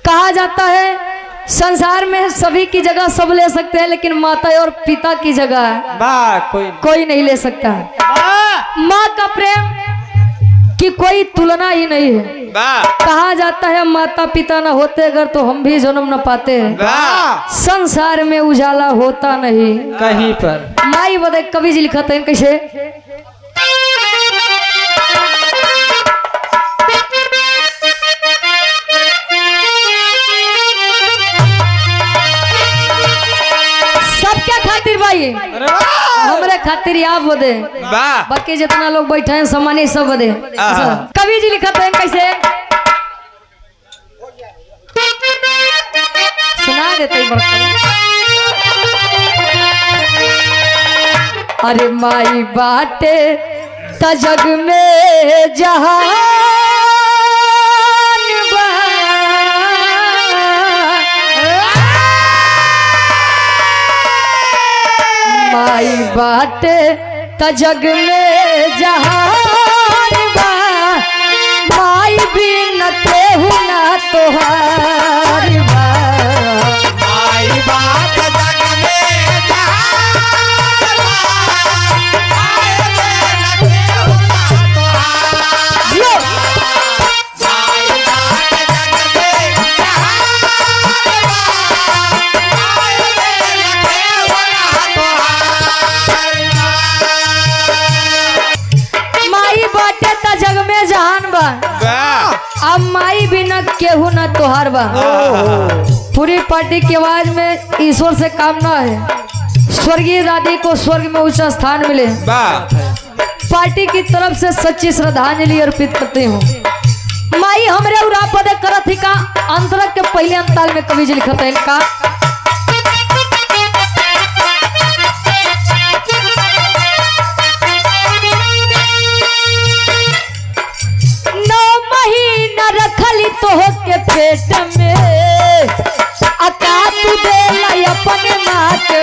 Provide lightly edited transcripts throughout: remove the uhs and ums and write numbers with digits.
कहा जाता है संसार में सभी की जगह सब ले सकते हैं, लेकिन माता और पिता की जगह कोई नहीं ले सकता। माँ का प्रेम की कोई तुलना ही नहीं है। कहा जाता है माता पिता न होते अगर तो हम भी जन्म न पाते हैं, संसार में उजाला होता नहीं कहीं पर। माई बदे कवि जी लिखते हैं कैसे, सबके खातिर भाई हमरे खातिर आप बदे, बाकी जितना लोग बैठे हैं सम्मानी सब बदे। कवि जी लिखते हैं कैसे, सुना देते हैं। अरे माई बाटे त जग में जहान बा, माई बाटे त जग में जहान बा, माई बिन केहू ना तोहार बा। माई बात जग में जहान बा, माई बिन केहू ना तोहार बा। माई बात जग में जहान बा, माई बिन केहू ना तोहार बा। माई बाटे त जग में जहान बा, अब माई बिना केहू ना तोहार बा। पूरी पार्टी की आवाज में ईश्वर से कामना है स्वर्गीय दादी को स्वर्ग में उच्च स्थान मिले। पार्टी की तरफ से सच्ची श्रद्धांजलि अर्पित करती हूँ। माई हमरे उरा पद करत ही का अंतरक के पहले अंताल में कवि जी लिखते हैं का, रखली तो के पेट में अका तू दे अपने माँ के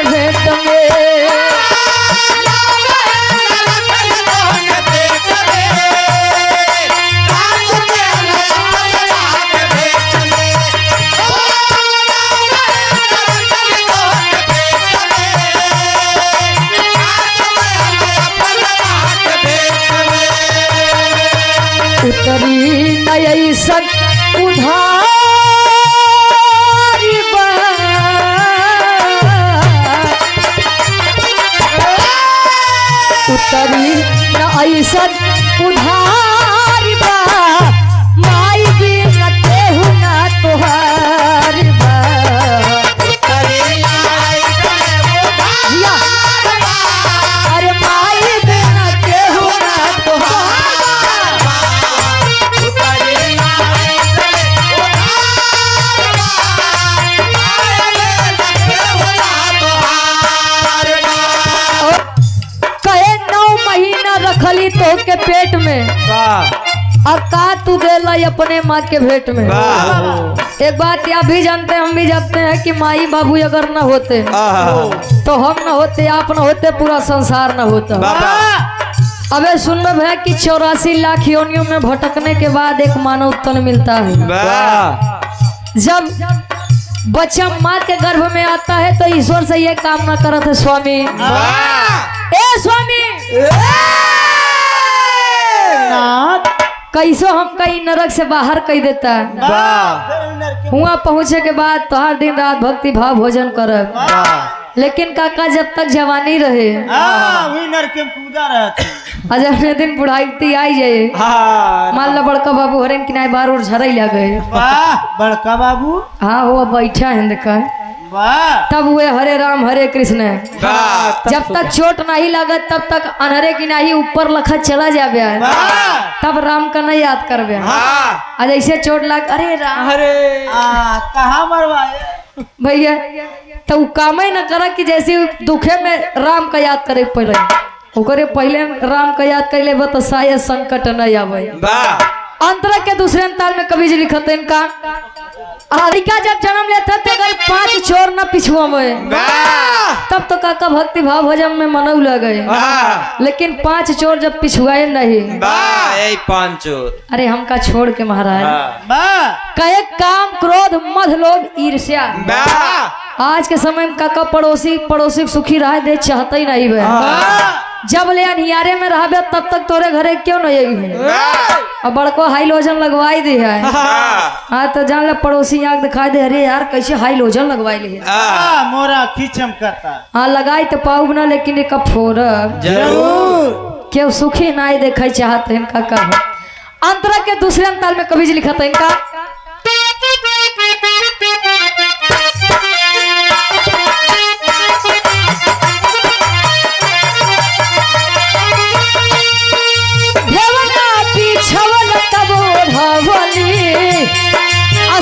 भेट में। उतरी नई सक उधारी बा, उतरी नई सक उधारी बा, माई बिन केहू ना तोहार बा। अरे माई बिन केहू ना तोहार बा। रखली तो के पेट में अब का तू देला अपने माँ के भेंट में। एक बात आप भी जानते हैं हम भी जानते हैं कि माई बाबू अगर न होते तो हम न होते, आप न होते, पूरा संसार न होता। अबे सुनब है कि 84 लाख योनियों में भटकने के बाद एक मानव तन मिलता है। जब बच्चा माँ के गर्भ में आता है तो ईश्वर से ये कामना करत है, स्वामी ए स्वामी कैसो हम कई नरक से बाहर कई देता है। हुआ पहुँचे के बाद तो हर दिन रात भक्ति भाव भोजन करब, लेकिन काका जब तक जवानी रहे अजय दिन बुढ़ाई आई जाए मान लो बड़का बाबू हरेन किनारे बार और झरई लग गए। बड़का बाबू हाँ वो बैठा है देखा वाह तब हुए हरे राम हरे कृष्ण। जब तक चोट नहीं लागत तब तक अनहरे की नहीं ऊपर लखा चला जाबे है, तब राम का नहीं याद करबे। आज ऐसे चोट लाग अरे राम कहाँ मरवाए भैया तो काम ही न करा कि जैसे दुखे में राम का याद करे पहले ओकरे पहले राम का याद कैले बा तो शायद संकट नहीं आवे। अंतरा के दूसरे ताल में कवि जी लिखते हैं का लड़का जब जन्म लेता थे अगर 5 चोर न पिछुआ में तब तो काका भक्ति भाव भजन में मनऊ लगे, लेकिन 5 चोर जब पिछुआए नहीं 5 चोर अरे हमका छोड़ के महाराज कहे काम क्रोध मध लोभ ईर्ष्या। आज के समय में काका पड़ोसी सुखी रह दे चाहते ही नहीं बे। जब ले अनियारे में रहबे तब तक तोरे घरे क्यों नहीं आई अब बड़को हाइलोजन लगवाई दी है। हाँ तो जान ले पड़ोसी आग दिखाई दे अरे यार कैसे हाइलोजन लगवाई ली मोरा खींचम करता। हाँ लगाई तो पाऊ ना लेकिन एक फोरब जरूर क्यों सुखी नाई देखे चाहते हैं काका। अंतरा के दूसरे अंताल में कवि जी लिखा था इनका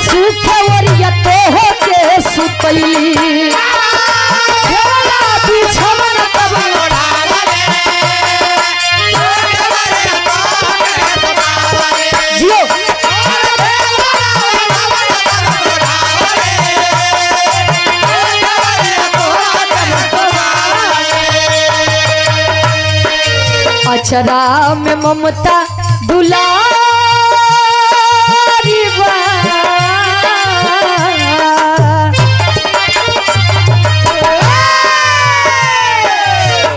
सुखवरिया तो हो के सुतैली बिछवन तब जियो अचरा में ममता दुलारी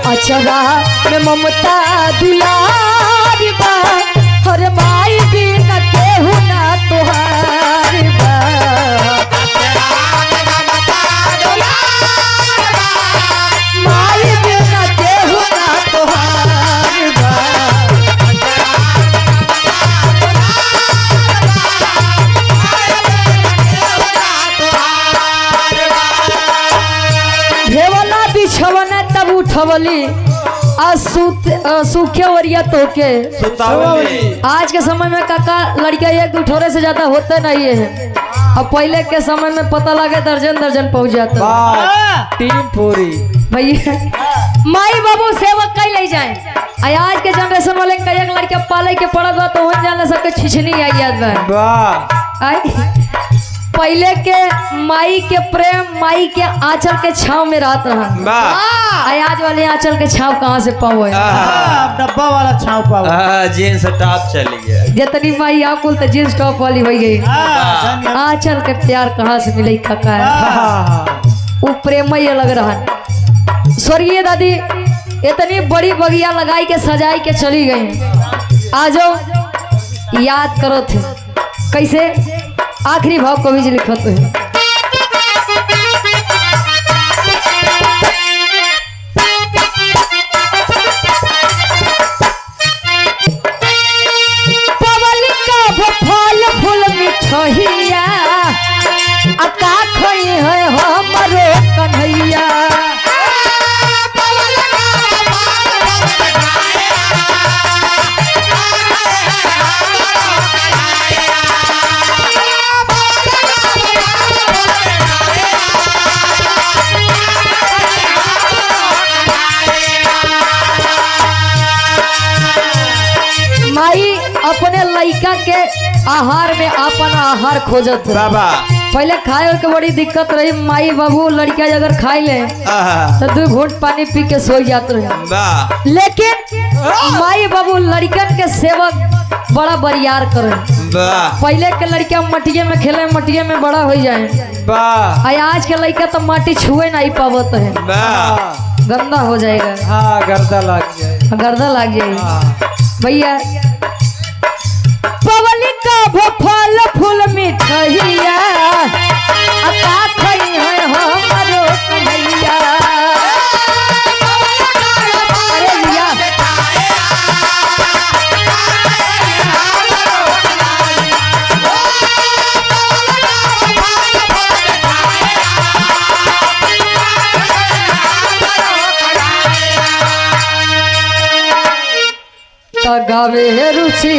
अचरा में ममता दुलारी बा हर माई बिन केहू ना तोहार बा। माई बिन केहू ना तोहार बा। भेवला बिछवना तब उठवली सूखे ओरिया तो के आज के समय में काका लड़कियां एक उठोरे से ज्यादा होते नहीं है। अब पहले के समय में पता लगे दर्जन दर्जन पहुंच जाता टीम पूरी भैया माई बाबू सेवक कई ले जाए। आज के जनरेशन वाले कई एक लड़कियां पाले के पड़त बा तो हो जाने सबके छिछनी आई याद बा। पहले के माई के प्रेम माई के आंचल के छाव में रात रहा। आज वाले आंचल के छाव कहाँ से पाओ डब्बा वाला छाव पाओ जींस टॉप चली गया जितनी माई आकुल तो जींस टॉप वाली हो गई। आंचल के प्यार कहाँ से मिले काका वो प्रेम ही अलग रहा। स्वर्गीय दादी इतनी बड़ी बगिया लगाई के सजाई के चली गई। आज याद करो थे कैसे आखिरी भाव कवि जी लिखत है पवली का फल फूल मिठहिया अका खई है हमरो कन्हैया। अपने लड़का के आहार में अपन आहार खोजत बाबा। पहले खाए के बड़ी दिक्कत रही। माई बाबू लड़किया अगर खाई ले तो 2 घूंट पानी पी के सो जाते रहे। लेकिन माई बाबू लड़कन के सेवक बड़ा बरियार करे। पहले के लड़किया मटिया में खेले मटिया में बड़ा हो जाए। आज के लड़का तो माटी छुए नहीं पावत है गंदा हो जाएगा। गर्दा लग जाएगा भैया पवली का फल फूल मिठहिया अका खई है हमरो कन्हैया। अरे लिया तो गावे रुचि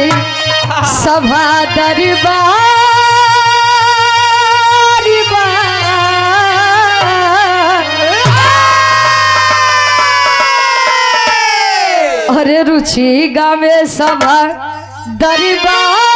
सभा दरबार अरे रुचि गावे सभा दरबार